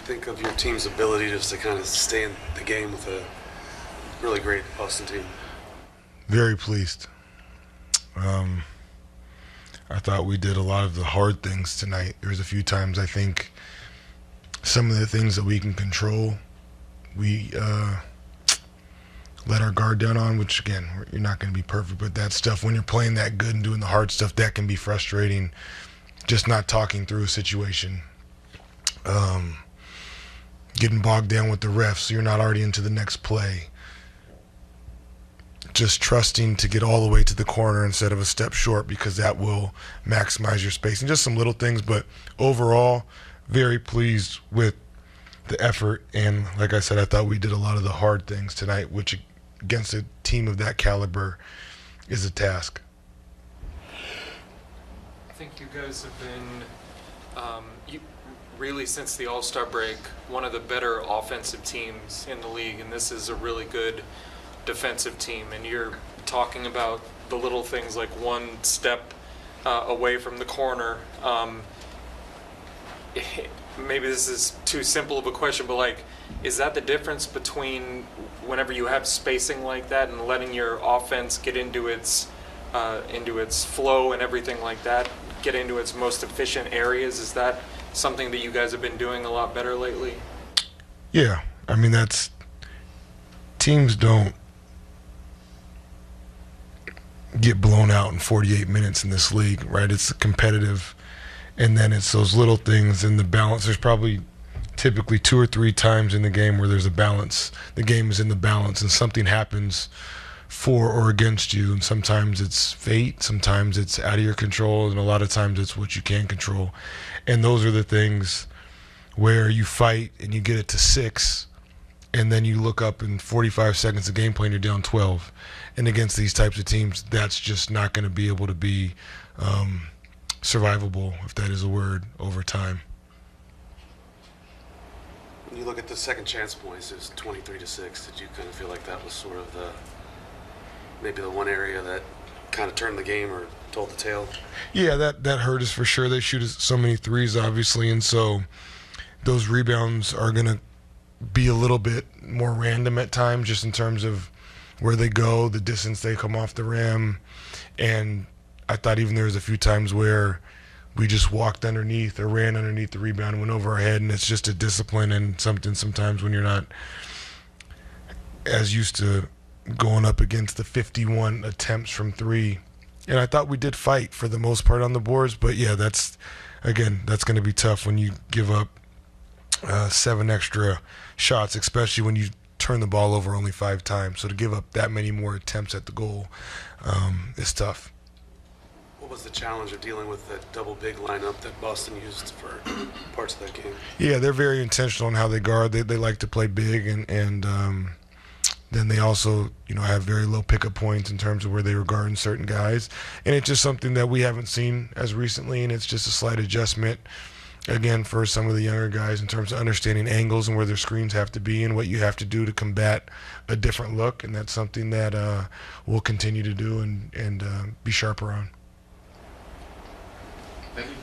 think of your team's ability just to kind of stay in the game with a really great Boston team? Very pleased. I thought we did a lot of the hard things tonight. There was a few times I think some of the things that we can control, we let our guard down on, which again, you're not going to be perfect, but that stuff, when you're playing that good and doing the hard stuff, that can be frustrating. Just not talking through a situation. Getting bogged down with the refs, so you're not already into the next play. Just trusting to get all the way to the corner instead of a step short, because that will maximize your space. And just some little things, but overall, very pleased with the effort. And like I said, I thought we did a lot of the hard things tonight, which against a team of that caliber is a task. I think you guys have been, really since the All-Star break, one of the better offensive teams in the league, and this is a really good defensive team. And you're talking about the little things like one step away from the corner. Maybe this is too simple of a question, but like, is that the difference between whenever you have spacing like that and letting your offense get into its flow and everything like that, get into its most efficient areas? Is that something that you guys have been doing a lot better lately? Yeah, I mean, that's, teams don't get blown out in 48 minutes in this league, right? It's competitive, and then it's those little things in the balance. There's probably typically 2 or 3 times in the game where there's a balance. The game is in the balance, and something happens for or against you, and sometimes it's fate, sometimes it's out of your control, and a lot of times it's what you can control. And those are the things where you fight and you get it to 6, and then you look up in 45 seconds of gameplay and you're down 12. And against these types of teams, that's just not going to be able to be survivable, if that is a word, over time. When you look at the second chance points, it was 23-6. Did you kind of feel like that was sort of maybe the one area that kind of turned the game or told the tale? Yeah, that hurt us for sure. They shoot so many threes, obviously, and so those rebounds are going to be a little bit more random at times, just in terms of where they go, the distance they come off the rim. And I thought even there was a few times where we just walked underneath or ran underneath the rebound and went over our head, and it's just a discipline and something sometimes when you're not as used to going up against the 51 attempts from 3. And I thought we did fight for the most part on the boards, but yeah, that's going to be tough when you give up 7 extra shots, especially when you turn the ball over only 5 times. So to give up that many more attempts at the goal is tough. What was the challenge of dealing with that double big lineup that Boston used for parts of that game? Yeah, they're very intentional on how they guard. They like to play big, and then they also, have very low pickup points in terms of where they were guarding certain guys. And it's just something that we haven't seen as recently, and it's just a slight adjustment, again, for some of the younger guys in terms of understanding angles and where their screens have to be and what you have to do to combat a different look. And that's something that we'll continue to do and be sharper on. Thank you.